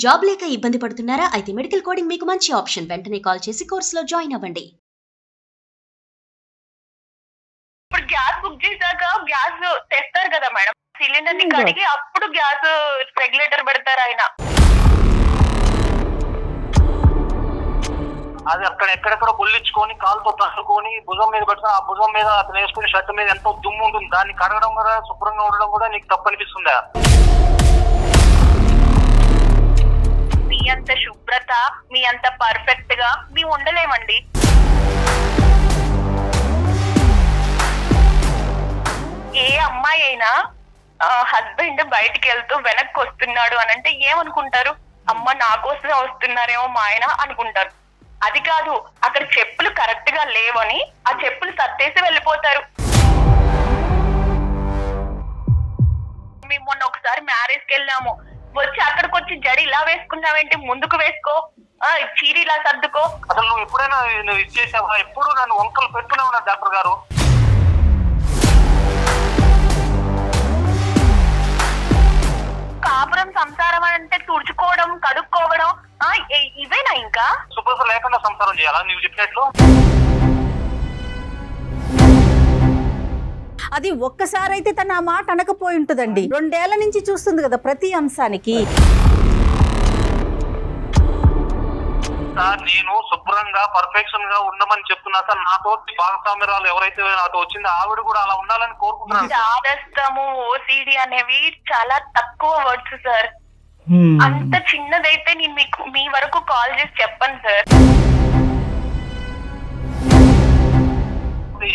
Job లేక ఇబ్బంది పడుతున్నారా? అయితే మెడికల్ కోడింగ్ మీకు మంచి ఆప్షన్. వెంటనే కాల్ చేసి కోర్సులో జాయిన్ అవ్వండి. ఇప్పుడు గ్యాస్ బుక్ చేశాక గ్యాస్ తెస్తారు కదా మేడం, సిలిండర్ ని కడిగి అప్పుడు గ్యాస్ రెగ్యులేటర్ పెడతారు ఆయన. అది అక్కడ ఎక్కడెక్కడ బొల్లించుకొని కాలుతో తట్టుకొని భుజం మీద పెట్టుకుని ఆ భుజం మీద అతను వేసుకుని షర్ట్ మీద ఎంతో దుమ్ము ఉంటుంది. దాన్ని కడగడం కూడా శుభ్రంగా ఉండడం కూడా నీకు తప్పు అనిపిస్తుందా? మీ అంత శుభ్రత, మీ అంత పర్ఫెక్ట్ గా మేము ఉండలేమండి. ఏ అమ్మాయి అయినా హస్బెండ్ బయటికి వెళ్తూ వెనక్కి వస్తున్నాడు అని అంటే ఏమనుకుంటారు? అమ్మ నా కోసమే వస్తున్నారేమో మా ఆయన అనుకుంటారు. అది కాదు, అక్కడ చెప్పులు కరెక్ట్ గా లేవని ఆ చెప్పులు సర్దేసి వెళ్ళిపోతారు. మేము మొన్న ఒకసారి మ్యారేజ్ కి వెళ్ళాము, వచ్చి అక్కడికి వచ్చి జడి ఇలా వేసుకున్నావేంటి, ముందుకు వేసుకో, చీర ఇలా సర్దుకో. అసలు నువ్వు ఎప్పుడైనా నువ్వు ఇచ్చేసావా? ఎప్పుడు నన్ను వంకలు పెట్టుకునే ఉన్నా డాక్టర్ గారు. కాపురం సంసారం అంటే తుడుచుకోవడం, కడుక్కోవడం, ఇవేనా ఇంకా? శుభ్రత లేకుండా సంసారం చేయాలా నువ్వు చెప్పినట్లు? అది ఒక్కసారి అయితే తన ఆ మాట అనకపోయి ఉంటుందండి. 2 ఏళ్ల నుంచి చూస్తుంది కదా ప్రతి అంశానికి. సార్ నేను శుభ్రంగా పర్ఫెక్షన్ గా ఉండమని చెప్తున్నా సార్. నాతో భాగస్వామ్యరాలు ఎవరైతే నాతో వచ్చిందో ఆవిడ కూడా అలా ఉండాలని కోరుకుంటున్నాను. చాదస్తము, ఓసిడి అనేవి చాలా తక్కువ వర్డ్స్ సార్. అంత చిన్నదైతే నేను మీకు మీ వరకు కాల్ చేసి చెప్పను సార్.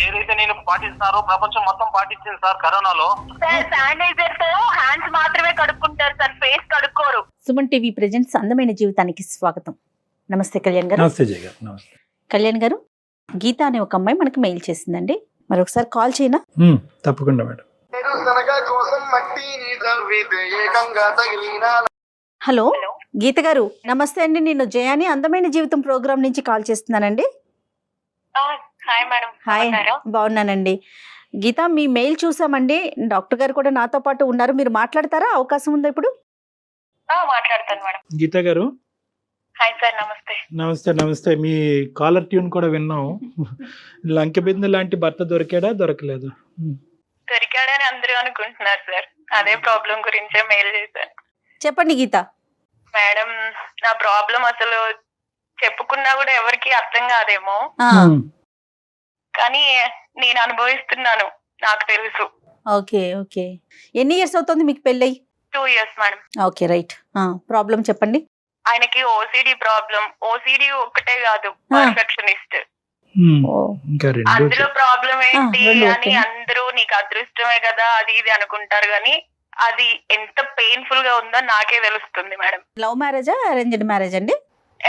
ఏదైతే నేను పాటిస్తున్నారో ప్రపంచం మొత్తం పాటించింది సార్ కరోనాలో. సార్ శానిటైజర్ తో హ్యాండ్స్ మాత్రమే కడుక్కుంటారు సార్, ఫేస్ కడుక్కోరు. సుమన్ టీవీ ప్రెజెంట్స్ అందమైన జీవితానికి స్వాగతం. నమస్తే కళ్యాణ్ గారు. నమస్తే జయ గారు. నమస్తే కళ్యాణ్ గారు, గీత అనే ఒక అమ్మాయి మనకి మెయిల్ చేసిందండి. మరి ఒకసారి కాల్ చేయనా? తప్పకుండా మేడం. హలో గీత గారు, నమస్తే అండి. నేను జయాని అందమైన జీవితం ప్రోగ్రామ్ నుంచి కాల్ చేస్తున్నానండి. Hi madam. హాయ్, బాగున్నానండి. గీత, మీ మెయిల్ చూసామండి. డాక్టర్ గారు కూడా నాతో పాటు ఉన్నారు. మీరు మాట్లాడతారా? అవకాశం ఉందా ఇప్పుడు? మాట్లాడతాను మేడం. గీత గారు, హాయ్ సార్. నమస్తే. నమస్తే. నమస్తే. మీ కాలర్ ట్యూన్ కూడా విన్నాం. లంకెబిందు లాంటి భర్త దొరకలేదు? దొరికాడని అందరూ అనుకుంటున్నారు సార్. అదే ప్రాబ్లం గురించే మెయిల్ చేశాను. చెప్పండి గీత. మేడం, నా ప్రాబ్లం అసలు చెప్పుకున్నా కూడా ఎవరికి అర్థం కాదేమో, కానీ నేను అనుభవిస్తున్నాను, నాకు తెలుసు. Okay okay. ఎన్ని ఇయర్స్ అవుతుంది మీకు పెళ్ళై? 2 years madam. Okay right. Problem చెప్పండి. ఆయనకి ఓసిడి ప్రాబ్లం. ఓసిడి ఒక్కటే కాదు, పర్ఫెక్షనిస్ట్. అందులో ప్రాబ్లం ఏంటి అని అందరూ నీకు అదృష్టమే కదా అది ఇది అనుకుంటారు, కానీ అది ఎంత పెయిన్ఫుల్ గా ఉందో నాకే తెలుస్తుంది మేడం. లవ్ మ్యారేజా, అరేంజ్డ్ మ్యారేజ్ అండి?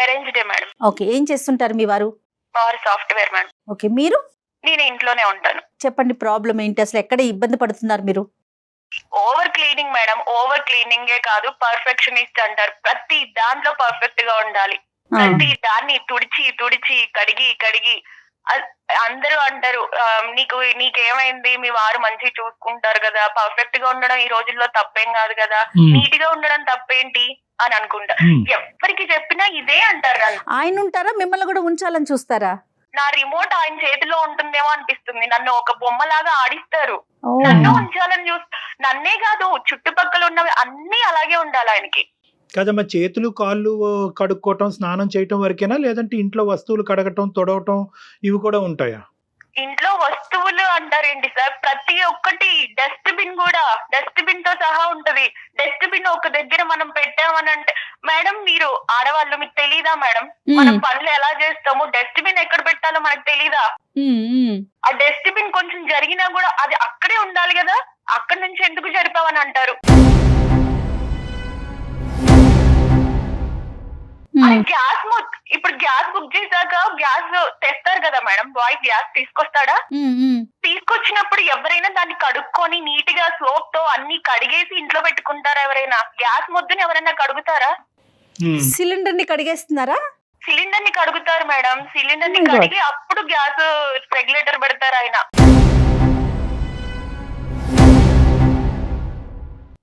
అరేంజ్డే మేడం. ఓకే. ఏం చేస్తుంటారు మీ వారు? వారు సాఫ్ట్వేర్ మేడం. ఓకే. మీరు? నేను ఇంట్లోనే ఉంటాను. చెప్పండి ప్రాబ్లం ఏంటి, అసలు ఎక్కడ ఇబ్బంది పడుతున్నారు మీరు? Over cleaning madam. ఓవర్ క్లీనింగే కాదు, పర్ఫెక్షనిస్ట్ అంటారు. ప్రతి దాంట్లో పర్ఫెక్ట్ గా ఉండాలి. ప్రతి దాన్ని తుడిచి తుడిచి కడిగి అందరూ అంటారు నీకేమైంది, మీ వారు మంచిగా చూసుకుంటారు కదా, పర్ఫెక్ట్ గా ఉండడం ఈ రోజుల్లో తప్పేం కాదు కదా, నీట్ గా ఉండడం తప్పేంటి అని అనుకుంటా. ఎవరికి చెప్పినా ఇదే అంటారు. ఆయన ఉంటారా, మిమ్మల్ని కూడా ఉంచాలని చూస్తారా? నా రిమోట్ ఆయన చేతిలో ఉంటుందేమో అనిపిస్తుంది. నన్ను ఒక బొమ్మలాగా ఆడిస్తారు. నన్ను ఉంచాలని నన్నే కాదు, చుట్టుపక్కల ఉన్నవి అన్ని అలాగే ఉండాలి ఆయనకి. కదమ్మా, చేతులు కాళ్ళు కడుక్కోవటం, స్నానం చేయటం వరకేనా, లేదంటే ఇంట్లో వస్తువులు కడగటం, తొడవటం ఇవి కూడా ఉంటాయా? ఇంట్లో వస్తువులు అంటారేంటి సార్, ప్రతి ఒక్కటి. డస్ట్బిన్ కూడా డస్ట్బిన్ తో సహా ఉంటది. డస్ట్బిన్ ఒక దగ్గర మనం పెట్టామని అంటే, మేడం మీరు ఆడవాళ్ళు, మీకు తెలీదా మేడం, మనం పనులు ఎలా చేస్తాము, డస్ట్బిన్ ఎక్కడ పెట్టాలో మనకు తెలీదా? ఆ డస్ట్బిన్ కొంచెం జరిగినా కూడా అది అక్కడే ఉండాలి కదా, అక్కడి నుంచి ఎందుకు జరిపావని అంటారు. గ్యాస్ ఇప్పుడు గ్యాస్ బుక్ చేశాక గ్యాస్ తెస్తారు కదా మేడం, బాయ్ గ్యాస్ తీసుకొస్తాడా? తీసుకొచ్చినప్పుడు ఎవరైనా దాన్ని కడుక్కొని నీట్ గా సోప్ తో అన్ని కడిగేసి ఇంట్లో పెట్టుకుంటారా? ఎవరైనా గ్యాస్ ముద్దుని ఎవరైనా కడుగుతారా? సిలిండర్ ని కడిగేస్తున్నారా? సిలిండర్ ని కడుగుతారు మేడం. సిలిండర్ ని కడిగి అప్పుడు గ్యాస్ రెగ్యులేటర్ పెడతారు ఆయన.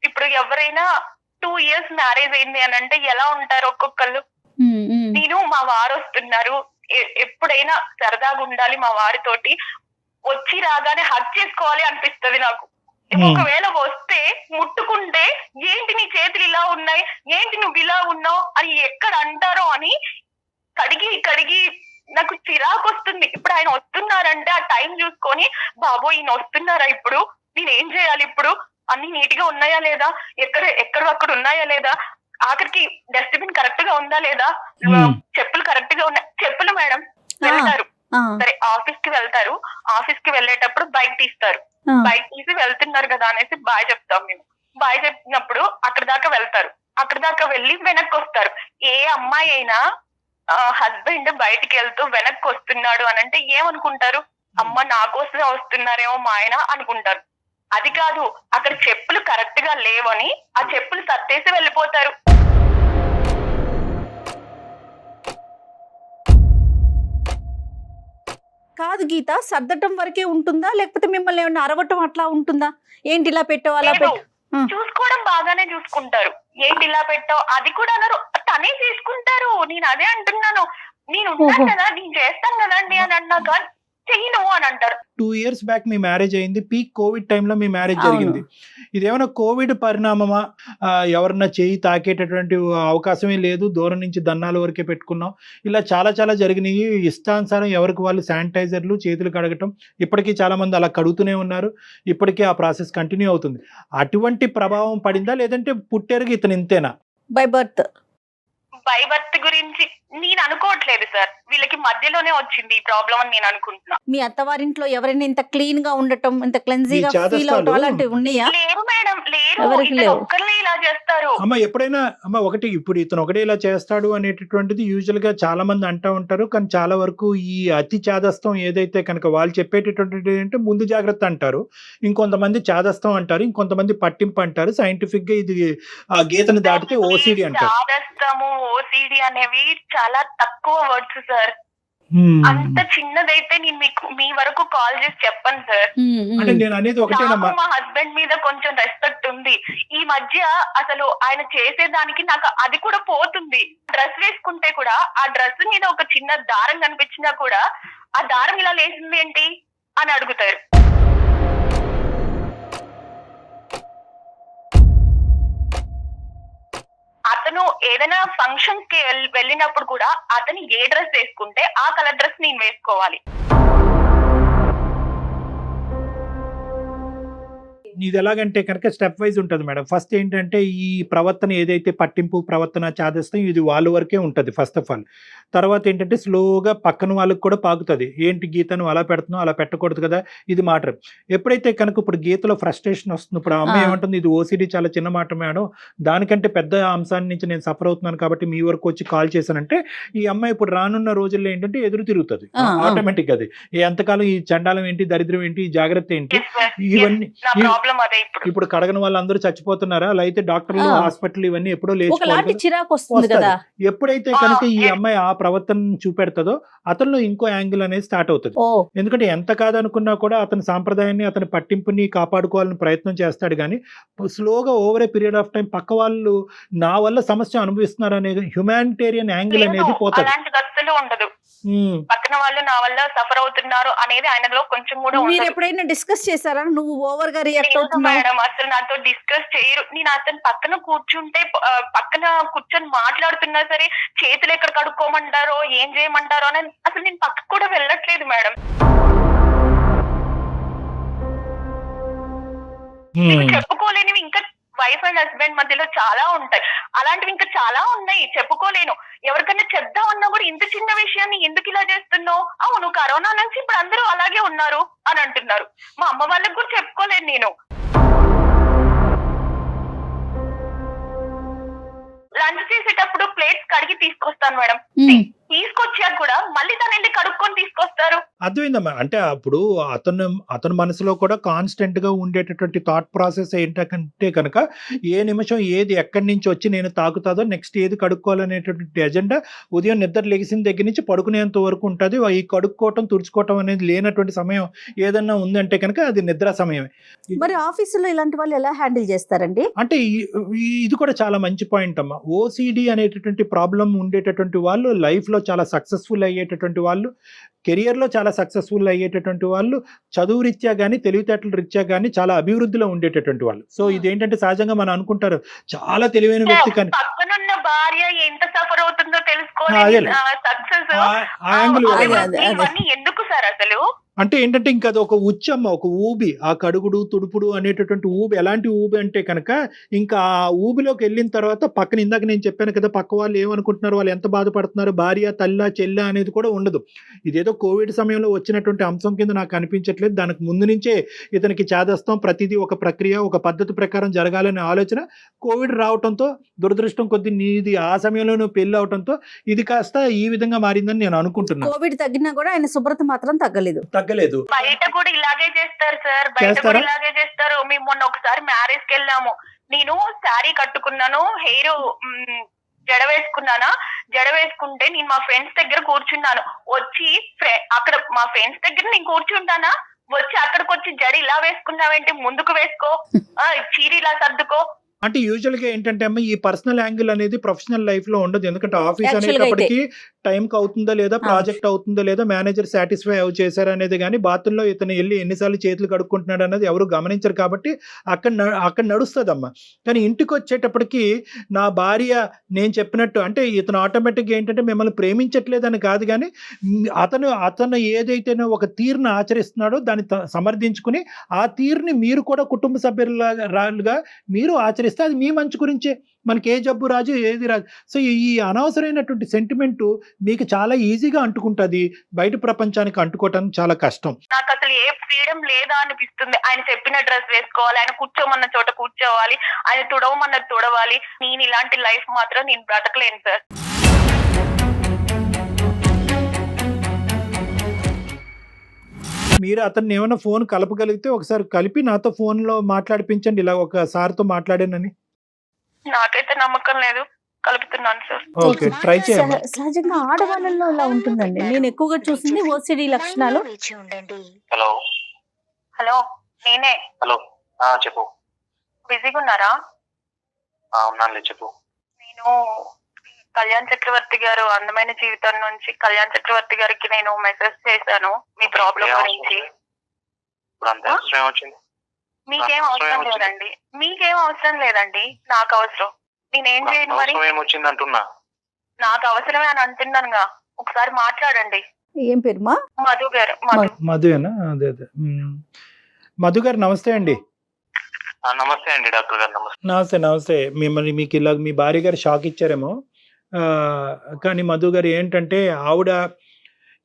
ఇప్పుడు ఎవరైనా 2 years మ్యారేజ్ అయింది అని అంటే ఎలా ఉంటారు ఒక్కొక్కళ్ళు. నేను మా వారు వస్తున్నారు, ఎప్పుడైనా సరదాగా ఉండాలి మా వారితోటి, వచ్చి రాగానే హగ్ చేసుకోవాలి అనిపిస్తది నాకు. ఒకవేళ వస్తే ముట్టుకుంటే ఏంటి నీ చేతులు ఇలా ఉన్నాయి, ఏంటి నువ్వు ఇలా ఉన్నావు అని ఎక్కడ అంటారో అని కడిగి నాకు చిరాకు వస్తుంది. ఇప్పుడు ఆయన వస్తున్నారంటే ఆ టైం చూసుకొని బాబో ఈయన వస్తున్నారా, ఇప్పుడు నేను ఏం చేయాలి, ఇప్పుడు అన్ని నీట్ గా ఉన్నాయా లేదా, ఎక్కడ ఉన్నాయా లేదా, ఆఖరికి డస్ట్బిన్ కరెక్ట్ గా ఉందా లేదా, చెప్పులు కరెక్ట్ గా ఉన్నాయి. చెప్పులు మేడం వెళ్తారు సరే, ఆఫీస్ కి వెళ్తారు, ఆఫీస్ కి వెళ్ళేటప్పుడు బైక్ తీస్తారు, బైక్ తీసి వెళ్తున్నారు కదా అనేసి బాయ్ చెప్తాం మేము. బాయ్ చెప్పినప్పుడు అక్కడ దాకా వెళ్తారు, అక్కడ దాకా వెళ్ళి వెనక్కి వస్తారు. ఏ అమ్మాయి అయినా హస్బెండ్ బయటికి వెళ్తూ వెనక్కి వస్తున్నాడు అని అంటే ఏమనుకుంటారు, అమ్మ నా కోసమే వస్తున్నారేమో మా ఆయన అనుకుంటారు. అది కాదు, అక్కడ చెప్పులు కరెక్ట్ గా లేవని ఆ చెప్పులు సర్దేసి వెళ్ళిపోతారు. కాదు గీత, సర్దటం వరకే ఉంటుందా లేకపోతే మిమ్మల్ని ఏమన్నా అరవటం అట్లా ఉంటుందా? ఏంటి ఇలా పెట్టావు అలా పెట్టావు? చూసుకోవడం బాగానే చూసుకుంటారు. ఏంటి ఇలా పెట్టావు అది కూడా అన్నారు, తనే చేసుకుంటారు. నేను అదే అంటున్నాను, నేను ఉన్నాను కదా, నేను చేస్తాను కదండి అని అన్నాక చెయ్యను అని అంటారు. 2 years బ్యాక్ మీ మ్యారేజ్ అయింది, పీక్ కోవిడ్ టైంలో మీ మ్యారేజ్ జరిగింది. ఇదేమైనా కోవిడ్ పరిణామమా? ఎవరన్నా చేయి తాకేటటువంటి అవకాశమే లేదు, దూరం నుంచి దన్నాల వరకే పెట్టుకున్నాం, ఇలా చాలా జరిగినాయి. ఇష్టానుసారం ఎవరికి వాళ్ళు శానిటైజర్లు, చేతులు కడగటం, ఇప్పటికీ చాలా మంది అలా కడుగుతూనే ఉన్నారు. ఇప్పటికీ ఆ ప్రాసెస్ కంటిన్యూ అవుతుంది. అటువంటి ప్రభావం పడిందా, లేదంటే పుట్టేరుగా ఇతను ఇంతేనా? బై బర్త్ గురించి నేను అనుకోవట్లేదు సార్, వీళ్ళకి మధ్యలోనే వచ్చింది ఈ ప్రాబ్లం అని నేను అనుకుంటున్నా. మీ అత్తవారింట్లో ఎవరైనా ఇంత క్లీన్ గా ఉండటం, ఇంత క్లెన్జీగా ఫీల్ అవటం అలాంటివి ఉన్నాయా? లేరు మేడం, లేరు. ఎవరికి లేవు. ఒక్కరే ఇలా చేస్తారు. అమ్మ ఎప్పుడైనా ఒకటి, ఇప్పుడు ఇతను ఒకటే ఇలా చేస్తాడు అనేటటువంటిది యూజువల్ గా చాలా మంది అంటూ ఉంటారు. కానీ చాలా వరకు ఈ అతి చాదస్తం ఏదైతే కనుక వాళ్ళు చెప్పేటటువంటిది అంటే ముందు జాగ్రత్త అంటారు, ఇంకొంతమంది చాదస్తం అంటారు, ఇంకొంతమంది పట్టింపు అంటారు. సైంటిఫిక్ గా ఇది ఆ గీతను దాటితే ఓసిడి అంటారు. చాదస్తము, ఓసిడి అనేవి చాలా తక్కువ వర్డ్స్ సార్. అంత చిన్నదైతే నేను మీకు మీ వరకు కాల్ చేసి చెప్పను సార్. అంటే నేను అనేది ఒకటేనమ్మా, మా హస్బెండ్ మీద కొంచెం రెస్పెక్ట్ ఉంది. ఈ మధ్య అసలు ఆయన చేసేదానికి నాకు అది కూడా పోతుంది. డ్రెస్ వేసుకుంటే కూడా ఆ డ్రెస్ మీద ఒక చిన్న దారం కనిపించినా కూడా ఆ దారం ఇలా లేసింది ఏంటి అని అడుగుతారు. అతను ఏదైనా ఫంక్షన్ కి వెళ్ళినప్పుడు కూడా అతను ఏ డ్రెస్ వేసుకుంటే ఆ కలర్ డ్రెస్ నేను వేసుకోవాలి. ఇది ఎలాగంటే కనుక స్టెప్ వైజ్ ఉంటుంది మేడం. ఫస్ట్ ఏంటంటే ఈ ప్రవర్తన ఏదైతే పట్టింపు ప్రవర్తన చాదస్తం ఇది వాళ్ళ వరకే ఉంటుంది ఫస్ట్ ఆఫ్ ఆల్. తర్వాత ఏంటంటే స్లోగా పక్కన వాళ్ళకి కూడా పాకుతుంది. ఏంటి గీతను అలా పెడుతున్నావు, అలా పెట్టకూడదు కదా, ఇది మాట. ఎప్పుడైతే కనుక ఇప్పుడు గీతలో ఫ్రస్ట్రేషన్ వస్తుంది, ఇప్పుడు ఆ అమ్మాయి ఏమంటుంది, ఇది ఓసిడి చాలా చిన్న మాట మేడం, దానికంటే పెద్ద అంశాన్ని నుంచి నేను సఫర్ అవుతున్నాను కాబట్టి మీ వరకు వచ్చి కాల్ చేశానంటే ఈ అమ్మాయి ఇప్పుడు రానున్న రోజుల్లో ఏంటంటే ఎదురు తిరుగుతుంది ఆటోమేటిక్. అది ఎంతకాలం ఈ చండాలం ఏంటి, దరిద్రం ఏంటి, ఈ జాగ్రత్త ఏంటి, ఇవన్నీ ఇప్పుడు కడగని వాళ్ళందరూ చచ్చిపోతున్నారా, అలా అయితే డాక్టర్లు హాస్పిటల్ ఇవన్నీ ఎప్పుడో లేచిపోవాలి. చిరాకు వస్తుంది కదా. ఎప్పుడైతే కనుక ఈ అమ్మాయి ఆ ప్రవర్తన చూపెడతాదో అతనిలో ఇంకో యాంగిల్ అనేది స్టార్ట్ అవుతుంది. ఎందుకంటే ఎంత కాదనుకున్నా కూడా అతని సాంప్రదాయాన్ని, అతని పట్టింపుని కాపాడుకోవాలని ప్రయత్నం చేస్తాడు. కానీ స్లోగా over a period of time పక్క వాళ్ళు నా వల్ల సమస్య అనుభవిస్తున్నారు అనేది హ్యుమానిటేరియన్ యాంగిల్ అనేది పోతుంది. ఉండదు, పక్కన వాళ్ళు నా వల్ల సఫర్ అవుతున్నారు అనేది ఆయనలో కొంచెం కూడా. మీరు ఎప్పుడైనా డిస్కస్ చేశారా, నువ్వు ఓవర్ గా రియాక్ట్ అవుతున్నావు? మేడం అసలు నాతో డిస్కస్ చేయరు. నేను అతను పక్కన కూర్చుంటే, పక్కన కూర్చొని మాట్లాడుతున్నా సరే చేతులు ఎక్కడ కడుక్కోమంటారో ఏం చేయమంటారో అని అసలు నేను పక్కకు కూడా వెళ్ళట్లేదు మేడం. చెప్పుకోలేనివి ఇంకా వైఫ్ అండ్ హస్బెండ్ మధ్యలో చాలా ఉంటాయి. అలాంటివి ఇంకా చాలా ఉన్నాయి, చెప్పుకోలేను. ఎవరికైనా చెప్దామన్నా కూడా ఇంత చిన్న విషయాన్ని ఎందుకు ఇలా చేస్తున్నావు, అవును కరోనా నుంచి ఇప్పుడు అందరూ అలాగే ఉన్నారు అని అంటున్నారు. మా అమ్మ వాళ్ళకి కూడా చెప్పుకోలేను నేను. లంచ్ చేసేటప్పుడు ప్లేట్స్ కడిగి తీసుకొస్తాను మేడం. ఈ తీసుకొచ్చాక కూడా మళ్ళీ తన వెళ్ళి కడుక్కొని తీసుకొస్తారు. అర్థమైందమ్మా. అంటే అప్పుడు అతని మనసులో కూడా కాన్స్టెంట్ గా ఉండేటటువంటి థాట్ ప్రాసెస్ ఏంటంటే కనుక ఏ నిమిషం ఏది ఎక్కడి నుంచి వచ్చి నేను తాకుతాదో, నెక్స్ట్ ఏది కడుక్కోవాలనేటటువంటి ఎజెండా ఉదయం నిద్ర లెగిసిన దగ్గర నుంచి పడుకునేంత వరకు ఉంటుంది. ఈ కడుక్కోవటం తుడుచుకోవటం అనేది లేనటువంటి సమయం ఏదన్నా ఉందంటే కనుక అది నిద్ర సమయమే. మరి ఆఫీసులో ఇలాంటి వాళ్ళు ఎలా హ్యాండిల్ చేస్తారండి? అంటే ఇది కూడా చాలా మంచి పాయింట్ అమ్మా. ఓసిడి అనేటటువంటి ప్రాబ్లం ఉండేటటువంటి వాళ్ళు లైఫ్ లో చాలా సక్సెస్ఫుల్ అయ్యేటటువంటి వాళ్ళు, కెరియర్ లో చాలా సక్సెస్ఫుల్ అయ్యేటటువంటి వాళ్ళు, చదువు రీత్యా కానీ తెలివితేటల రీత్యా కానీ చాలా అభివృద్ధిలో ఉండేటటువంటి వాళ్ళు. సో ఇదేంటంటే సహజంగా మనం అనుకుంటారు చాలా తెలివైన వ్యక్తి కానీ పక్కనున్న భార్య ఎంత సఫర్ అవుతుందో అదేలే. తెలుసుకోవాలి. సక్సెస్ ఆ యాంగిల్ ఇవన్నీ ఎందుకు సార్ అసలు? అంటే ఏంటంటే ఇంకా అది ఒక ఉచ్చమ్మ, ఒక ఊబి. ఆ కడుగుడు తుడుపుడు అనేటటువంటి ఊబి ఎలాంటి ఊబి అంటే కనుక ఇంకా ఆ ఊబిలోకి వెళ్ళిన తర్వాత పక్కన ఇందాక నేను చెప్పాను కదా, పక్క వాళ్ళు ఏమనుకుంటున్నారు, వాళ్ళు ఎంత బాధపడుతున్నారు, భార్య తల్ల చెల్ల అనేది కూడా ఉండదు. ఇదేదో కోవిడ్ సమయంలో వచ్చినటువంటి అంశం కింద నాకు అనిపించట్లేదు. దానికి ముందు నుంచే ఇతనికి చేదస్తాం, ప్రతిదీ ఒక ప్రక్రియ ఒక పద్ధతి ప్రకారం జరగాలనే ఆలోచన కోవిడ్ రావడంతో, దురదృష్టం కొద్ది నీది ఆ సమయంలో నువ్వు పెళ్లి అవడంతో ఇది కాస్త ఈ విధంగా మారిందని నేను అనుకుంటున్నాను. కోవిడ్ తగ్గినా కూడా ఆయన శుభ్రత మాత్రం తగ్గలేదు. బయట కూడా ఇలాగే చేస్తారు సార్, బయట కూడా ఇలాగే చేస్తారు. మేము మొన్న ఒకసారి మ్యారేజ్ కి వెళ్ళాము. నేను శారీ కట్టుకున్నాను, హెయిర్ జడ వేసుకున్నానా, జడ వేసుకుంటే నేను మా ఫ్రెండ్స్ దగ్గర కూర్చున్నాను. వచ్చి అక్కడ మా ఫ్రెండ్స్ దగ్గర నేను కూర్చుంటానా, వచ్చి అక్కడికి వచ్చి జడ ఇలా వేసుకున్నావేంటి, ముందుకు వేసుకో, చీర ఇలా సర్దుకో. అంటే యూజువల్ గా ఏంటంటే అమ్మ ఈ పర్సనల్ యాంగిల్ అనేది ప్రొఫెషనల్ లైఫ్ లో ఉండదు. ఎందుకంటే ఆఫీస్ అనేటప్పటికి టైంకి అవుతుందో లేదా, ప్రాజెక్ట్ అవుతుందో లేదా, మేనేజర్ సాటిస్ఫై చేశారు అనేది కానీ బాత్రూంలో ఇతను వెళ్ళి ఎన్నిసార్లు చేతులు కడుక్కుంటున్నాడు అనేది ఎవరు గమనించరు. కాబట్టి అక్కడ నడుస్తుంది అమ్మ. కానీ ఇంటికి వచ్చేటప్పటికి నా భార్య నేను చెప్పినట్టు అంటే ఇతను ఆటోమేటిక్గా ఏంటంటే మిమ్మల్ని ప్రేమించట్లేదని కాదు, కానీ అతను ఏదైతే ఒక తీరును ఆచరిస్తున్నాడో దాన్ని సమర్థించుకుని ఆ తీరుని మీరు కూడా కుటుంబ సభ్యులుగా మీరు ఆచరిస్తే అది మీ మంచి గురించే. మనకి ఏ జబ్బు రాజు ఏది రాజు. సో ఈ అనవసరమైనటువంటి సెంటిమెంట్ మీకు చాలా ఈజీగా అంటుకుంటుంది, బయట ప్రపంచానికి అంటుకోవటానికి చాలా కష్టం. నాకు అసలు ఏ ఫ్రీడమ్ లేదా అనిపిస్తుంది. ఆయన చెప్పిన డ్రెస్ వేసుకోవాలి, ఆయన కూర్చోమన్న చోట కూర్చోవాలి, ఆయన తుడవమన్నది తుడవాలి. నేను ఇలాంటి లైఫ్ మాత్రం నేను బ్రతకలేను సార్. మీరు అతన్ని ఏమైనా ఫోన్ కలపగలిగితే ఒకసారి కలిపి నాతో ఫోన్ లో మాట్లాడిపించండి, ఇలా ఒకసారితో మాట్లాడానని. నాకైతే నమ్మకం లేదు, కలుపుతున్నాను సార్. ఓకే, ట్రై చేయండి. సహజంగా ఆడవాళ్ళలో ఇలా ఉంటుందండి. నేను ఎక్కువగా చూసింది ఓసిడి లక్షణాలు. హలో హలో, నేనే. హలో చెప్పు. బిజీగా ఉన్నారా? ఉన్నానులే చెప్పు. నేను కళ్యాణ్ చక్రవర్తి గారు అందమైన జీవితం నుంచి కళ్యాణ్ చక్రవర్తి గారికి నేను మెసేజ్ చేశాను మీ ప్రాబ్లం గురించి. మీకేం అవసరం లేదండి, మీకేం అవసరం లేదండి, నాకు అవసరం. నేనేం చేయను మరి? నాకు అవసరమే అని అంటున్నానుగా, ఒకసారి మాట్లాడండి. ఏం పేరు మా? మధు గారు. మధునా? అదే అదే. మధు గారు నమస్తే అండి. నమస్తే అండి డాక్టర్ గారు. నమస్తే నమస్తే. మిమ్మల్ని మీకు ఇలా మీ భార్య గారు షాక్ ఇచ్చారేమో, కానీ మధు గారు ఏంటంటే ఆవిడ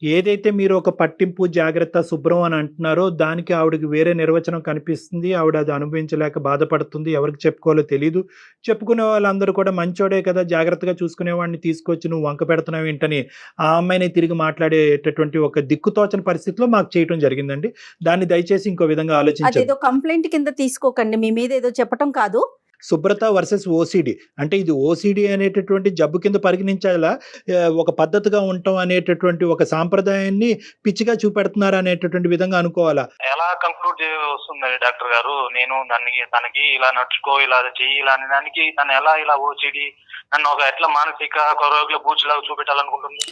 ఏదైతే మీరు ఒక పట్టింపు జాగ్రత్త శుభ్రం అని అంటున్నారో దానికి ఆవిడకి వేరే నిర్వచనం కనిపిస్తుంది. ఆవిడ అది అనుభవించలేక బాధపడుతుంది. ఎవరికి చెప్పుకోవాలో తెలియదు. చెప్పుకునే వాళ్ళందరూ కూడా మంచోడే కదా, జాగ్రత్తగా చూసుకునేవాడిని తీసుకొచ్చి నువ్వు వంక పెడుతున్నావు ఏంటని ఆ అమ్మాయిని తిరిగి మాట్లాడేటటువంటి ఒక దిక్కుతోచని పరిస్థితిలో మాకు చేయటం జరిగిందండి. దాన్ని దయచేసి ఇంకో విధంగా ఆలోచించండి. అదేదో కంప్లైంట్ కింద తీసుకోకండి, మీ మీద ఏదో చెప్పటం కాదు. శుభ్రత వర్సెస్ ఓసిడి అంటే ఇది ఓసిడి అనేటటువంటి జబ్బు కింద పరిగణించాలా, ఒక పద్ధతిగా ఉండటం అనేటటువంటి ఒక సాంప్రదాయాన్ని పిచ్చిగా చూపెడుతున్నారు అనేటటువంటి విధంగా అనుకోవాలా? ఎలా కంక్లూడ్ వస్తుంది డాక్టర్ గారు? నేను తనకి ఇలా నడుచుకో, ఇలా చెయ్యి, ఇలా అనే దానికి తను ఎలా ఇలా ఓసిడి నన్ను ఒక ఎట్లా మానసిక రోగుల బూచిలాగా చూపెట్టాలనుకుంటుంది?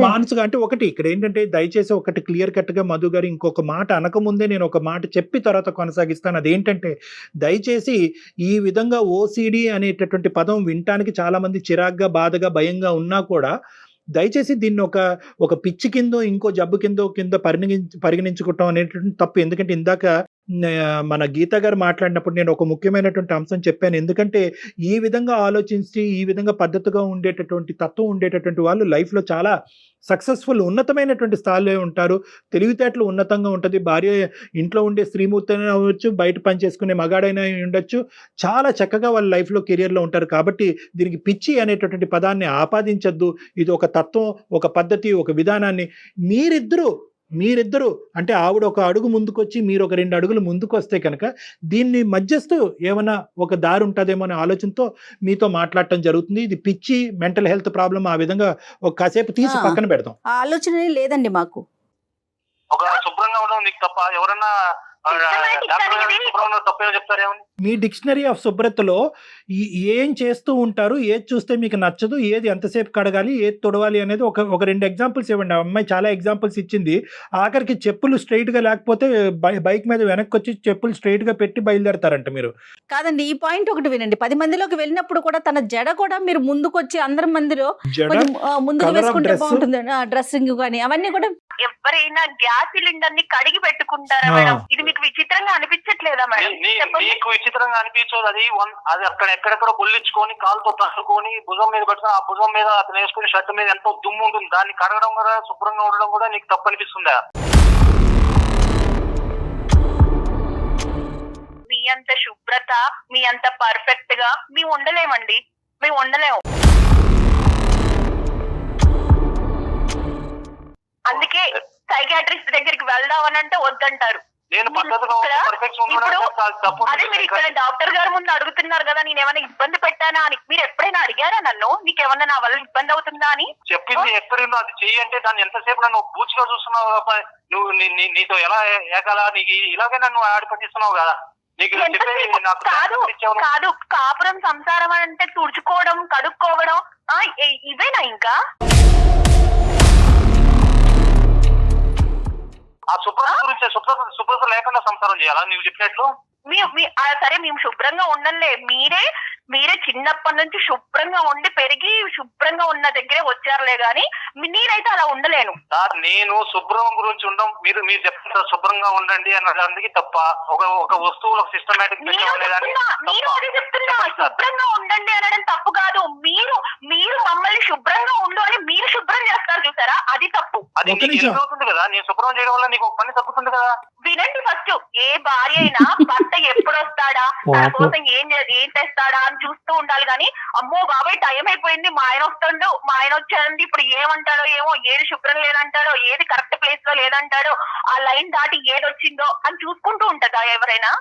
మానసిక అంటే ఒకటి ఇక్కడ ఏంటంటే దయచేసి ఒకటి క్లియర్ కట్ గా మధు గారు ఇంకొక మాట అనకముందే నేను ఒక మాట చెప్పి తర్వాత కొనసాగిస్తాను. అదేంటంటే దయచేసి ఈ విధంగా ఓసిడి అనేటటువంటి పదం వినటానికి చాలా మంది చిరాగ్గా, బాధగా, భయంగా ఉన్నా కూడా దయచేసి దీన్ని ఒక పిచ్చి కిందో ఇంకో జబ్బు కింద పరిగణించుకోవటం అనేటువంటి తప్పు. ఎందుకంటే ఇందాక మన గీత గారు మాట్లాడినప్పుడు నేను ఒక ముఖ్యమైనటువంటి అంశం చెప్పాను. ఎందుకంటే ఈ విధంగా ఆలోచించి ఈ విధంగా పద్ధతిగా ఉండేటటువంటి తత్వం ఉండేటటువంటి వాళ్ళు లైఫ్లో చాలా సక్సెస్ఫుల్ ఉన్నతమైనటువంటి స్థాయిలో ఉంటారు. తెలివితేటలు ఉన్నతంగా ఉంటుంది. భార్య ఇంట్లో ఉండే స్త్రీమూర్తి అయినా అవ్వచ్చు, బయట పనిచేసుకునే మగాడైనా ఉండొచ్చు. చాలా చక్కగా వాళ్ళ లైఫ్లో కెరియర్లో ఉంటారు. కాబట్టి దీనికి పిచ్చి అనేటటువంటి పదాన్ని ఆపాదించద్దు. ఇది ఒక తత్వం, ఒక పద్ధతి, ఒక విధానాన్ని మీరిద్దరు అంటే ఆవిడ ఒక అడుగు ముందుకొచ్చి మీరు ఒక 2 అడుగులు ముందుకు వస్తే కనుక దీన్ని మధ్యస్తూ ఏమైనా ఒక దారి ఉంటుందేమో అనే ఆలోచనతో మీతో మాట్లాడటం జరుగుతుంది. ఇది పిచ్చి, మెంటల్ హెల్త్ ప్రాబ్లం ఆ విధంగా ఒక కాసేపు తీసి పక్కన పెడతాం. ఆ ఆలోచన లేదండి మాకు. ఒక శుభ్రంగా ఉండడం నీకు తప్ప ఎవరన్నా డాక్టర్ గారు శుభ్రంగా తప్పేమో చెప్తారేమని? మీ డిక్షనరీ ఆఫ్ శుభ్రతలో ఏం చేస్తూ ఉంటారు, ఏది చూస్తే మీకు నచ్చదు, ఏది ఎంతసేపు కడగాలి, ఏది తొడవాలి అనేది ఒక 2 ఎగ్జాంపుల్స్ ఇవ్వండి. ఆ అమ్మాయి చాలా ఎగ్జాంపుల్స్ ఇచ్చింది. ఆఖరికి చెప్పులు స్ట్రైట్గా లేకపోతే బైక్ మీద వెనక్కి వచ్చి చెప్పులు స్ట్రైట్గా పెట్టి బయలుదేరతారంట మీరు. కాదండి, ఈ పాయింట్ ఒకటి వినండి. 10 మందిలోకి వెళ్ళినప్పుడు కూడా తన జడ కూడా మీరు ముందుకు వచ్చి అందరి మందిలో జడ, కొంచెం ముందుకు colour of వేసుకుంటే dress. బాగుంటుంది. డ్రెస్సింగ్ కానీ అవన్నీ కూడా ఎవరైనా గ్యాస్ సిలిండర్ ని కడిగి పెట్టుకుంటారా మేడం? ఇది మీకు విచిత్రంగా అనిపించట్లేదా మేడం? చెప్పండి. నీకు విచిత్రంగా అనిపించదు. అది అక్కడ ఎక్కడెక్కడ బొల్లించుకొని కాలుతో తట్టుకొని భుజం మీద పెట్టుకుని ఆ భుజం మీద అతను వేసుకుని షర్ట్ మీద ఎంతో దుమ్ము ఉంటుంది. దాన్ని కడగడం కూడా శుభ్రంగా ఉండడం కూడా నీకు తప్పు అనిపిస్తుందా? మీ అంత శుభ్రత, మీ అంత పర్ఫెక్ట్ గా మేము ఉండలేమండి. మేము ఉండలేము. అందుకే సైకియాట్రిస్ట్ దగ్గరికి వెళ్దాం అని అంటే వద్దంటారు. నేను పద్ధతిగా అదే మీరు ఇక్కడ డాక్టర్ గారి ముందు అడుగుతున్నారు కదా, నేను ఏమైనా ఇబ్బంది పెట్టానా అని. మీరు ఎప్పుడైనా అడిగారా నన్ను, నీకేమన్నా నా వల్ల ఇబ్బంది అవుతుందా అని? చెప్పింది ఎక్కడున్నా అది చెయ్యి అంటే దాన్ని ఎంతసేపు నన్ను బూచిగా చూస్తున్నావు. నువ్వు నీతో ఎలా ఏకాలా నీకు ఇలాగే నన్ను ఆడిపట్టిస్తున్నావు కదా. నీకు కాదు, కాపురం సంసారం అంటే తుడుచుకోవడం, కడుక్కోవడం ఇవేనా ఇంకా? ఆ శుభ్రత గురించి శుభ్రత లేకుండా సంసారం చేయాలా నువ్వు చెప్పినట్లు? సరే మేము శుభ్రంగా ఉండలే, మీరే చిన్నప్పటి నుంచి శుభ్రంగా ఉండి పెరిగి శుభ్రంగా ఉన్న దగ్గరే వచ్చారులే గాని నేనైతే అలా ఉండలేను. నేను శుభ్రం గురించి ఉండడం మీరు చెప్తారు శుభ్రంగా ఉండండి అన్నదానికి తప్ప ఒక వస్తువులకు సిస్టమేటిక్ నేను అదే చెప్తున్నా. శుభ్రంగా ఉండండి అనడం తప్పు కాదు. మీరు మమ్మల్ని శుభ్రంగా ఉండు అని మీరు శుభ్రం చేస్తారు చూసారా, అది తప్పు. అది అవుతుంది కదా. నేను శుభ్రం చేయడం వల్ల నీకు ఒక పని తగ్గుతుంది కదా. వినండి, ఫస్ట్ ఏ భార్య అయినా భర్త ఎప్పుడు వస్తాడా, తన కోసం ఏం తెస్తాడా అని చూస్తూ ఉండాలి. కానీ అమ్మో బాబాయ్ టైం అయిపోయింది, మా ఆయన వస్తుండు, మా ఆయన వచ్చాడండి, ఇప్పుడు ఏమంటాడో ఏమో, ఏది శుభ్రం లేదంటాడో, ఏది కరెక్ట్ ప్లేస్ లో లేదంటాడో, ఆ లైన్ దాటి ఏది వచ్చిందో అని చూసుకుంటూ ఉంటదా ఎవరైనా?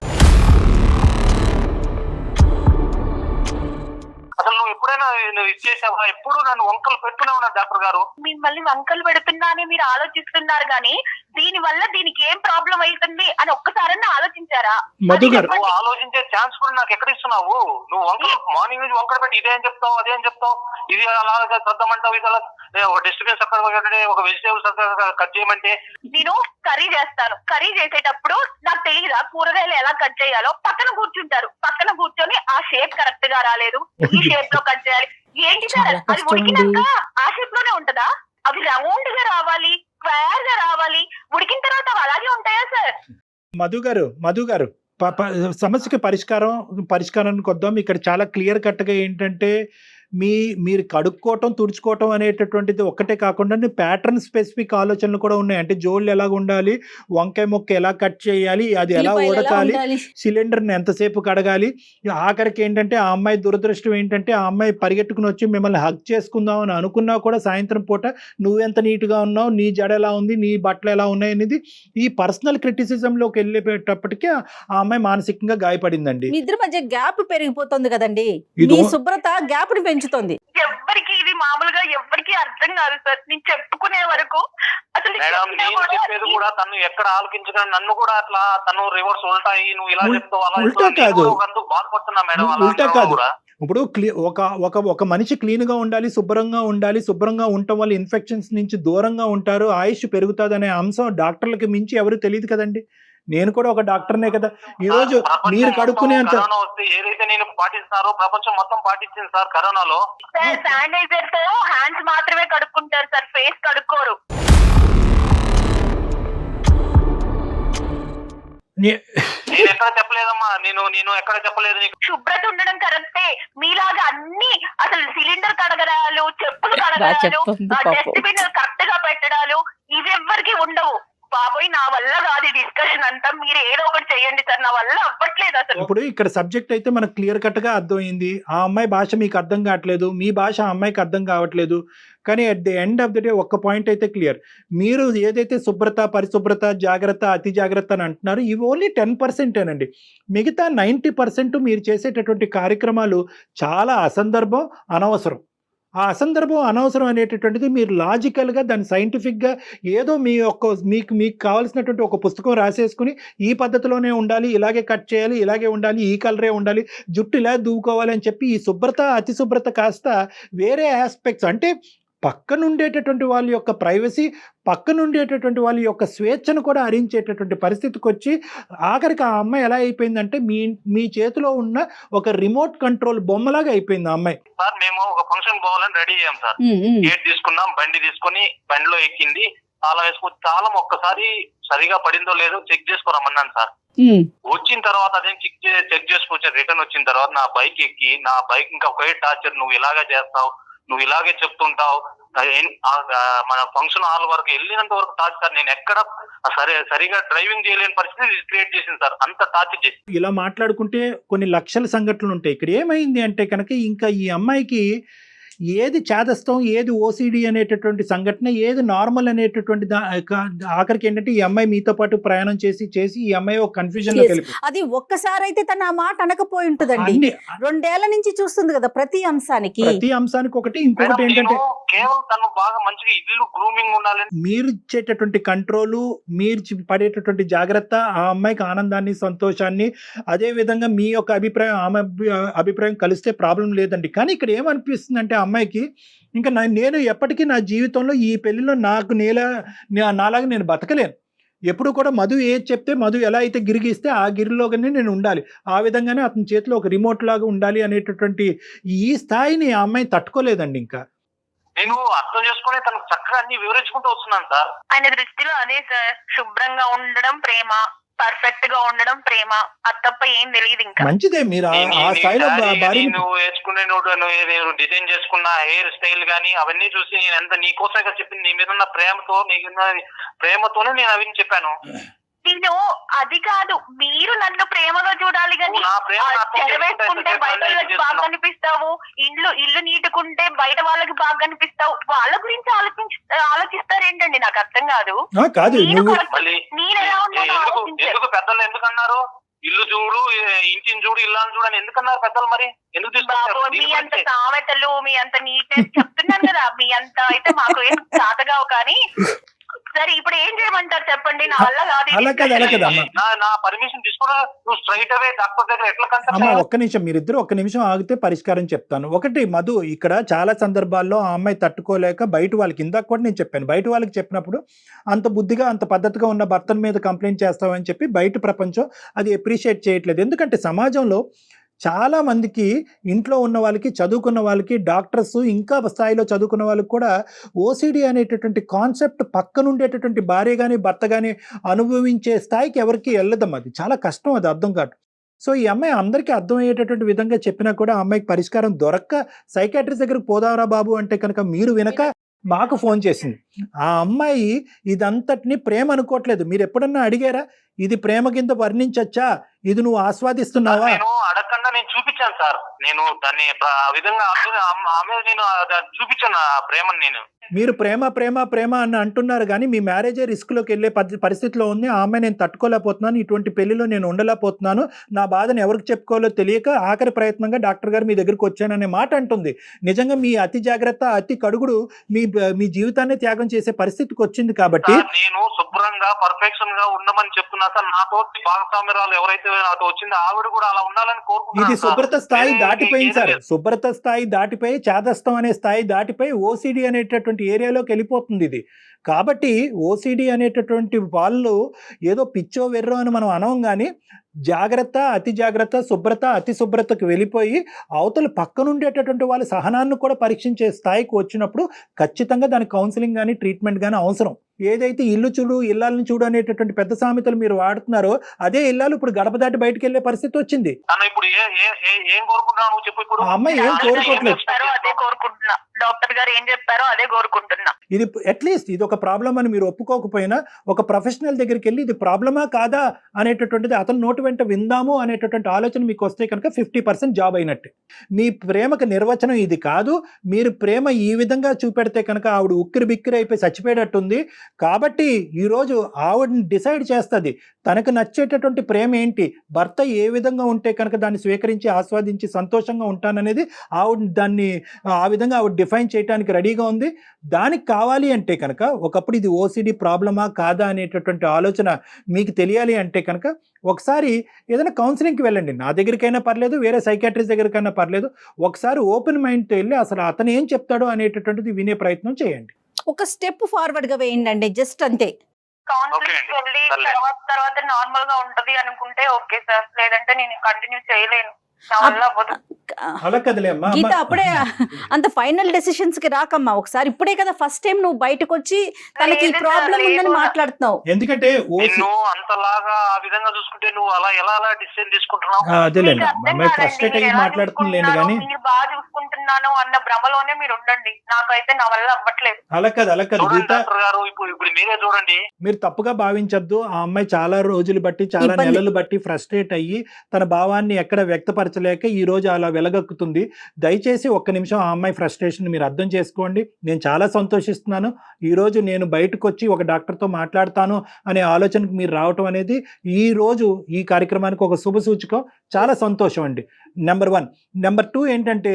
అసలు నువ్వు ఎప్పుడైనా ఇచ్చేసావా? ఎప్పుడు నన్ను వంకలు పెడుతూనే ఉన్నారు డాక్టర్ గారు. మిమ్మల్ని వంకలు పెడుతున్నా అని మీరు ఆలోచిస్తున్నారు కానీ దీని వల్ల దీనికి ఏం ప్రాబ్లం అవుతుంది అని ఒక్కసారన్నా ఆలోచించారా? నువ్వు ఆలోచించే ఛాన్స్ కూడా నాకు ఎక్కడ ఇస్తున్నావు? నువ్వు వంకలు మార్నింగ్ నుంచి వంకలు పెట్టి ఇదేం చెప్తావు అదేం చెప్తావు, ఇది అలాగా సర్దమంటావు, ఇది అలా ఒక డస్ట్బిన్స్ అక్కడ ఒక వెజిటేబుల్స్ అక్కడ కట్ చేయమంటే. నేను కర్రీ చేస్తాను. కర్రీ చేసేటప్పుడు నాకు తెలియదా కూరగాయలు ఎలా కట్ చేయాలో? పక్కన కూర్చుంటారు, పక్కన కూర్చొని ఆ షేప్ కరెక్ట్ గా రాలేదు, ఈ షేప్ లో కట్ చేయాలి. ఏంటి సార్ అది ఉడికినాక ఆ షేప్ లోనే ఉంటదా? అవి రౌండ్ గా రావాలి, స్క్వేర్ గా రావాలి. ఉడికిన తర్వాత అవి అలాగే ఉంటాయా సార్? మధు గారు సమస్యకి పరిష్కారానికి వద్దాం. ఇక్కడ చాలా క్లియర్ కట్గా ఏంటంటే మీరు కడుక్కోవటం, తుడుచుకోవటం అనేటటువంటిది ఒక్కటే కాకుండా ప్యాటర్న్ స్పెసిఫిక్ ఆలోచనలు కూడా ఉన్నాయి. అంటే జోళ్ళు ఎలాగ ఉండాలి, వంకాయ మొక్క ఎలా కట్ చేయాలి, అది ఎలా ఉడకాలి, సిలిండర్ని ఎంతసేపు కడగాలి. ఆఖరికి ఏంటంటే ఆ అమ్మాయి దురదృష్టం ఏంటంటే ఆ అమ్మాయి పరిగెట్టుకుని వచ్చి మిమ్మల్ని హగ్ చేసుకుందాం అని అనుకున్నా కూడా సాయంత్రం పూట నువ్వెంత నీట్గా ఉన్నావు, నీ జడ ఎలా ఉంది, నీ బట్టలు ఎలా ఉన్నాయి అనేది ఈ పర్సనల్ క్రిటిసిజంలోకి వెళ్ళేటప్పటికీ ఆ అమ్మాయి మానసికంగా గాయపడిందండి. మీ ఇద్దరి మధ్య గ్యాప్ పెరిగిపోతుంది కదండి. మీ శుభ్రత గ్యాప్ ని పెంచుతుంది. ఎవ్వరికి ఇది మామూలుగా ఎవ్వరికి అర్థం కాదు సార్. నేను చెప్పుకునే వరకు అసలు నేను చెప్పేది కూడా తను ఎక్కడ ఆలోచించగా నన్ను కూడా అట్లా తను రివర్స్ ఉల్టాయి, నువ్వు ఇలా చెప్తావు అలా బాధపడుతున్నా మేడం. ఉల్టా కాదు. ఇప్పుడు ఒక మనిషి క్లీన్ గా ఉండాలి, శుభ్రంగా ఉండాలి, శుభ్రంగా ఉండటం వల్ల ఇన్ఫెక్షన్స్ నుంచి దూరంగా ఉంటారు, ఆయుష్ పెరుగుతుంది అనే అంశం డాక్టర్లకు మించి ఎవరు తెలియదు కదండి. నేను కూడా ఒక డాక్టర్నే కదా. ఈ రోజు మీరు కడుక్కునే అంత ఏదైతే నేను పాటిస్తారో ప్రపంచం మొత్తం పాటించింది సార్. కరోనాలో శానిటైజర్ తో హ్యాండ్స్ మాత్రమే కడుక్కుంటారు సార్, ఫేస్ కడుక్కోరు. నేను ఎక్కడ చెప్పలేదమ్మా, నేను ఎక్కడ చెప్పలేదు నీకు. శుభ్రత ఉండడం కరెక్టే, మీలాగా అన్ని అసలు సిలిండర్ కడగడాలు, చెప్పులు బాగా కడగడాలు, చెప్తుంది పాపం. డస్ట్బిన్ కరెక్ట్ గా పెట్టడాలు ఇవెవ్వరికి ఉండవు. బాబోయ్ నా వల్ల కాదు ఈ డిస్కషన్ అంతా, మీరు ఏదో ఒకటి చేయండి సార్, నా వల్ల అవ్వట్లేదు అసలు. ఇప్పుడు ఇక్కడ సబ్జెక్ట్ అయితే మనకు క్లియర్ కట్ గా అర్థమైంది. ఆ అమ్మాయి భాష మీకు అర్థం కావట్లేదు, మీ భాష ఆ అమ్మాయికి అర్థం కావట్లేదు. కానీ at the end of the day ఒక్క పాయింట్ అయితే క్లియర్. మీరు ఏదైతే శుభ్రత, పరిశుభ్రత, జాగ్రత్త, అతి జాగ్రత్త అని అంటున్నారు, ఇవి ఓన్లీ 10%ఏనండి. మిగతా 90% మీరు చేసేటటువంటి కార్యక్రమాలు చాలా అసందర్భం, అనవసరం. ఆ అసందర్భం, అనవసరం అనేటటువంటిది మీరు లాజికల్గా దాన్ని సైంటిఫిక్గా ఏదో మీకు కావాల్సినటువంటి ఒక పుస్తకం రాసేసుకుని ఈ పద్ధతిలోనే ఉండాలి, ఇలాగే కట్ చేయాలి, ఇలాగే ఉండాలి, ఈ కలరే ఉండాలి, జుట్టు ఇలా దూకోవాలి అని చెప్పి ఈ శుభ్రత, అతి శుభ్రత కాస్త వేరే ఆస్పెక్ట్స్ అంటే పక్కనుండేటటువంటి వాళ్ళ యొక్క ప్రైవసీ, పక్కనుండేటటువంటి వాళ్ళ యొక్క స్వేచ్ఛను కూడా హరించేటటువంటి పరిస్థితికి వచ్చి ఆఖరికి ఆ అమ్మాయి ఎలా అయిపోయిందంటే మీ చేతిలో ఉన్న ఒక రిమోట్ కంట్రోల్ బొమ్మలాగా అయిపోయింది ఆ అమ్మాయి. సార్ మేము ఒక ఫంక్షన్ పోవాలని రెడీ అయ్యాం సార్. గేట్ తీసుకున్నాం, బండి తీసుకొని బండిలో ఎక్కింది, తాళం వేసుకుని తాళం ఒక్కసారి సరిగా పడిందో లేదో చెక్ చేసుకోరమన్నాను సార్. వచ్చిన తర్వాత అదే చెక్ చేసుకొచ్చి రిటర్న్ వచ్చిన తర్వాత నా బైక్ ఎక్కి, నా బైక్ ఇంకా ఒకే టార్చర్, నువ్వు ఇలాగే చేస్తావు, నువ్వు ఇలాగే చెప్తుంటావు, మన ఫంక్షన్ హాల్ వరకు వెళ్ళినంత వరకు టార్చర్. నేను ఎక్కడ సరిగా డ్రైవింగ్ చేయలేని పరిస్థితి క్రియేట్ చేసింది సార్, అంత టార్చర్ చేసింది. ఇలా మాట్లాడుకుంటే కొన్ని లక్షల సంఘటనలు ఉంటాయి. ఇక్కడ ఏమైంది అంటే కనుక ఇంకా ఈ అమ్మాయికి ఏది చేదస్తం, ఏది ఓసిడి అనేటటువంటి సంఘటన, ఏది నార్మల్ అనేటటువంటి ఆఖరికి ఏంటంటే ఈ అమ్మాయి మీతో పాటు ప్రయాణం చేసి ఈ అమ్మాయి ఒక కన్ఫ్యూజన్ లో కలిపి అది ఒక్కసారి అయితే తన ఆ మాట అనకపోయి ఉంటుందండి. 2 ఏళ్ల నుంచి చూస్తుంది కదా ప్రతి అంశానికి ఒకటి. ఇంకొకటి ఏంటంటే కేవలం తను బాగా మంచిగా ఇల్లు గ్రూమింగ్ ఉండాలని మీరు ఇచ్చేటటువంటి కంట్రోలు, మీరు పడేటటువంటి జాగ్రత్త ఆ అమ్మాయికి ఆనందాన్ని, సంతోషాన్ని, అదే విధంగా మీ యొక్క అభిప్రాయం ఆమె అభిప్రాయం కలిస్తే ప్రాబ్లం లేదండి. కానీ ఇక్కడ ఏమనిపిస్తుంది అంటే అమ్మాయికి ఇంకా నేను ఎప్పటికీ నా జీవితంలో ఈ పెళ్లిలో నాలాగా నేను బతకలేను. ఎప్పుడు కూడా మధు ఏది చెప్తే, మధు ఎలా అయితే గిరిగిస్తే ఆ గిరిలోగానే నేను ఉండాలి, ఆ విధంగానే అతని చేతిలో ఒక రిమోట్ లాగా ఉండాలి అనేటటువంటి ఈ స్థాయిని ఆ అమ్మాయి తట్టుకోలేదండి. ఇంకా నేను అర్థం చేసుకుని తనకు చక్కగా అన్ని వివరించుకుంటూ వస్తున్నాను సార్. ఆయన దృష్టిలో అదే సార్, శుభ్రంగా ఉండడం ప్రేమ, పర్ఫెక్ట్ గా ఉండడం ప్రేమ, అది తప్ప ఏం తెలియదు. ఇంకా మంచిదే మీరు ఆ స్థాయిలో నువ్వు వేసుకునే డిజైన్ చేసుకున్న హెయిర్ స్టైల్ గానీ అవన్నీ చూసి నేను ఎంత నీకోసంగా చెప్పింది, నీ మీద ఉన్న ప్రేమతోనే నేను అవన్నీ చెప్పాను. నేను అది కాదు, మీరు నన్ను ప్రేమగా చూడాలి కానీ చెరవేసుకుంటే బయట వాళ్ళకి బాగా కనిపిస్తావు, ఇల్లు నీటుకుంటే బయట వాళ్ళకి బాగా కనిపిస్తావు, వాళ్ళ గురించి ఆలోచిస్తారేంటండి, నాకు అర్థం కాదు. నేను ఎలా ఉన్నాను ఎందుకు పెద్దలు ఎందుకన్నారు, ఇల్లు చూడు, ఇంటిని చూడు, ఇల్లాన్ని చూడు అని ఎందుకన్నారు పెద్దలు? మరి ఎందుకు తీసుకున్నారు? మీ అంత సామెతలు, మీ అంత నీట్నెస్ చెప్తున్నాను కదా, మీ అంత అయితే మాకు ఏం చాతగావు. కానీ సరే ఇప్పుడు ఏం చేయమంటారు చెప్పండి, నా వల్ల కాదు. నా పర్మిషన్ తీసుకున్నా నువ్వు స్ట్రైట్ అవే డాక్టర్ దగ్గర ఎట్లా కన్సల్ట్? ఒక్క నిమిషం, మీరిద్దరు ఒక్క నిమిషం ఆగితే పరిష్కారం చెప్తాను. ఒకటి మధు, ఇక్కడ చాలా సందర్భాల్లో ఆ అమ్మాయి తట్టుకోలేక బయట వాళ్ళకి, ఇందాక కూడా నేను చెప్పాను, బయట వాళ్ళకి చెప్పినప్పుడు అంత బుద్ధిగా అంత పద్ధతిగా ఉన్న భర్తల మీద కంప్లైంట్ చేస్తామని చెప్పి బయట ప్రపంచం అది అప్రిషియేట్ చేయట్లేదు. ఎందుకంటే సమాజంలో చాలా మందికి, ఇంట్లో ఉన్న వాళ్ళకి, చదువుకున్న వాళ్ళకి, డాక్టర్స్, ఇంకా స్థాయిలో చదువుకున్న వాళ్ళకి కూడా ఓసిడి అనేటటువంటి కాన్సెప్ట్ పక్కనుండేటటువంటి భార్య కానీ భర్త కానీ అనుభవించే స్థాయికి ఎవరికి వెళ్ళదమ్మా. అది చాలా కష్టం, అది అర్థం కాదు. సో ఈ అమ్మాయి అందరికీ అర్థమయ్యేటటువంటి విధంగా చెప్పినా కూడా ఆ అమ్మాయికి పరిష్కారం దొరక్క సైకాట్రిస్ట్ దగ్గరకు పోదావరా బాబు అంటే కనుక మీరు వినక మాకు ఫోన్ చేసింది. ఆ అమ్మాయి ఇదంతటిని ప్రేమ అనుకోవట్లేదు. మీరు ఎప్పుడన్నా అడిగారా ఇది ప్రేమ కింద వర్ణించచ్చా, ఇది నువ్వు ఆస్వాదిస్తున్నావా? అడగకుండా నేను చూపించాను సార్, నేను దాన్ని ఆ విధంగా నేను చూపించాను ఆ ప్రేమను. నేను మీరు ప్రేమ ప్రేమ ప్రేమ అని అంటున్నారు కానీ మీ మ్యారేజే రిస్క్లోకి వెళ్ళే పరిస్థితిలో ఉంది. ఆ అమ్మాయి నేను తట్టుకోలేకపోతున్నాను, ఇటువంటి పెళ్లిలో నేను ఉండలేకపోతున్నాను, నా బాధను ఎవరికి చెప్పుకోవాలో తెలియక ఆఖరి ప్రయత్నంగా డాక్టర్ గారు మీ దగ్గరికి వచ్చాననే మాట అంటుంది. నిజంగా మీ అతి జాగ్రత్త, అతి కడుగుడు మీ జీవితాన్ని త్యాగం చేసే పరిస్థితికి వచ్చింది. కాబట్టి నేను శుభ్రంగా పర్ఫెక్షన్ గా ఉండమని చెప్తున్నా సార్. నాతో భాగస్వామ్యాలు ఎవరైతే నాతో వచ్చిందో ఆవిడ కూడా అలా ఉండాలని కోరుకుంటున్నాను. ఇది శుభ్రత స్థాయి దాటిపోయింది సార్, శుభ్రత స్థాయి దాటిపోయి చాదస్తం అనే స్థాయి దాటిపోయి ఓసిడి అనేటటువంటి అనేటటువంటి ఏరియాలోకి వెళ్ళిపోతుంది ఇది. కాబట్టి ఓసిడి అనేటటువంటి వాళ్ళు ఏదో పిచ్చో వెర్రో అని మనం అనం కానీ జాగ్రత్త, అతి జాగ్రత్త, శుభ్రత, అతి శుభ్రతకు వెళ్ళిపోయి అవతల పక్కనుండేటటువంటి వాళ్ళ సహనాన్ని కూడా పరీక్షించే స్థాయికి వచ్చినప్పుడు ఖచ్చితంగా దానికి కౌన్సిలింగ్ కానీ ట్రీట్మెంట్ కానీ అవసరం. ఏదైతే ఇల్లు చూడు ఇల్లాలని చూడు అనేటటువంటి పెద్ద సామెతలు మీరు వాడుతున్నారో అదే ఇల్లాలు ఇప్పుడు గడప దాటి బయటకు వెళ్ళే పరిస్థితి వచ్చింది. అన్న ఇప్పుడు ఏం కోరుకుంటున్నావు నువ్వు చెప్పు. ఇప్పుడు ఆ అమ్మాయి ఏం కోరుకోవట్లేదు. అదే కోరుకుంటున్నా, డాక్టర్ గారు ఏం చెప్పారో అదే కోరుకుంటున్నా. ఇది అట్లీస్ట్ ఇది ఒక ప్రాబ్లం అని మీరు ఒప్పుకోకపోయినా ఒక ప్రొఫెషనల్ దగ్గరికి వెళ్ళి ఇది ప్రాబ్లమా కాదా అనేటటువంటిది అతని నోటి వెంట విందాము అనేటటువంటి ఆలోచన మీకు వస్తే కనుక 50% జాబ్ అయినట్టే. మీ ప్రేమకు నిర్వచనం ఇది కాదు. మీరు ప్రేమ ఈ విధంగా చూపెడితే కనుక ఆవిడ ఉక్కిరి బిక్కిరి అయిపోయి చచ్చిపోయేటట్టుంది. కాబట్టి ఈరోజు ఆవిడని డిసైడ్ చేస్తుంది తనకు నచ్చేటటువంటి ప్రేమ ఏంటి, భర్త ఏ విధంగా ఉంటే కనుక దాన్ని స్వీకరించి ఆస్వాదించి సంతోషంగా ఉంటాననేది ఆవిడ దాన్ని ఆ విధంగా ఆవిడ డిఫైన్ చేయడానికి రెడీగా ఉంది. దానికి కావాలి అంటే కనుక ఒకప్పుడు ఇది ఓసిడి ప్రాబ్లమా కాదా అనేటటువంటి ఆలోచన మీకు తెలియాలి అంటే కనుక ఒకసారి ఏదైనా కౌన్సిలింగ్కి వెళ్ళండి. నా దగ్గరికైనా పర్లేదు, వేరే సైకాట్రిస్ట్ దగ్గరికైనా పర్లేదు. ఒకసారి ఓపెన్ మైండ్తో వెళ్ళి అసలు అతను ఏం చెప్తాడో అనేటటువంటిది వినే ప్రయత్నం చేయండి. ఒక స్టెప్ ఫార్వర్డ్ గా వేయండి, జస్ట్ అంతే. కౌన్సిలింగ్ వెళ్ళి తర్వాత నార్మల్ గా ఉంటది అనుకుంటే ఓకే సార్, లేదంటే నేను కంటిన్యూ చేయలేను, నా వల్ల అవ్వదు. అలా కదలే అమ్మా. గీత అప్పుడే అంత ఫైనల్ డెసిషన్స్ కి రాకమ్మా. ఒకసారి ఇప్పుడే కదా ఫస్ట్ టైం నువ్వు బయటకు వచ్చి తనకి ప్రాబ్లం ఉందని మాట్లాడుతున్నావు. ఎందుకంటే నువ్వు అంతలాగా ఆ విధంగా చూసుకుంటే నువ్వు అలా ఎలా డిసిషన్ తీసుకుంటున్నావు? అదేలేండి అమ్మాయి ఫ్రస్ట్రేట్ అయ్యి మాట్లాడుతుందిలేండి కానీ మీరు బాగా చూసుకుంటున్నాను అన్న భ్రమలోనే మీరు ఉండండి. నాకైతే నా వల్ల అవ్వట్లేదు. అలా కాదు గీత డాక్టర్ గారు ఇప్పుడు మీరే చూడండి. మీరు తప్పుగా భావించద్దు. ఆ అమ్మాయి చాలా రోజులు బట్టి చాలా నెలలు బట్టి ఫ్రస్ట్రేట్ అయ్యి తన భావాన్ని ఎక్కడ వ్యక్తపరచలేక ఈ రోజు అలా వెలగక్కుతుంది. దయచేసి ఒక్క నిమిషం ఆ అమ్మాయి ఫ్రస్ట్రేషన్ మీరు అర్థం చేసుకోండి. నేను చాలా సంతోషిస్తున్నాను. ఈరోజు నేను బయటకు వచ్చి ఒక డాక్టర్తో మాట్లాడతాను అనే ఆలోచనకు మీరు రావటం అనేది ఈ రోజు ఈ కార్యక్రమానికి ఒక శుభ సూచకం. చాలా సంతోషం అండి. నెంబర్ 1. నెంబర్ 2 ఏంటంటే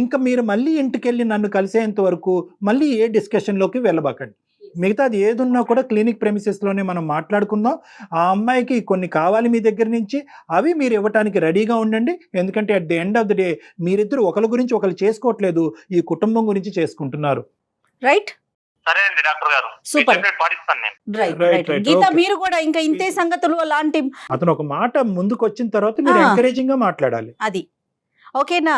ఇంకా మీరు మళ్ళీ ఇంటికి వెళ్ళి నన్ను కలిసేంత వరకు మళ్ళీ ఏ డిస్కషన్లోకి వెళ్ళబాకండి. మిగతాది ఏదున్నా కూడా క్లినిక్ ప్రెమిసెస్లోనే మనం మాట్లాడుకుందాం. ఆ అమ్మాయికి కొన్ని కావాలి మీ దగ్గర నుంచి, అవి మీరు ఇవ్వటానికి రెడీగా ఉండండి. ఎందుకంటే at the end of the day మీరిద్దరు ఒకరి గురించి ఒకరు చేసుకోవట్లేదు, ఈ కుటుంబం గురించి చేసుకుంటున్నారు. రైట్, సరే అండి డాక్టర్ గారు, సూపర్, పాటిస్తాను నేను. రైట్. గీత మీరు కూడా ఇంకా ఇంతే సంగతులు అలాంటి అతను ఒక మాట ముందుకు వచ్చిన తర్వాత మీరు ఎంకరేజింగ్ గా మాట్లాడాలి. అది ఓకేనా?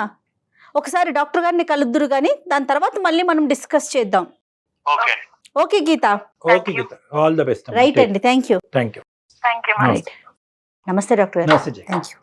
ఒకసారి డాక్టర్ గారిని కలుద్దురు కానీ దాని తర్వాత మళ్ళీ మనం డిస్కస్ చేద్దాం. Okay okay Geeta. Okay Geeta, all the best. Right అండి, thank you. Thank you. Thank you. నమస్తే డాక్టర్ గారు. నమస్తే. Thank you.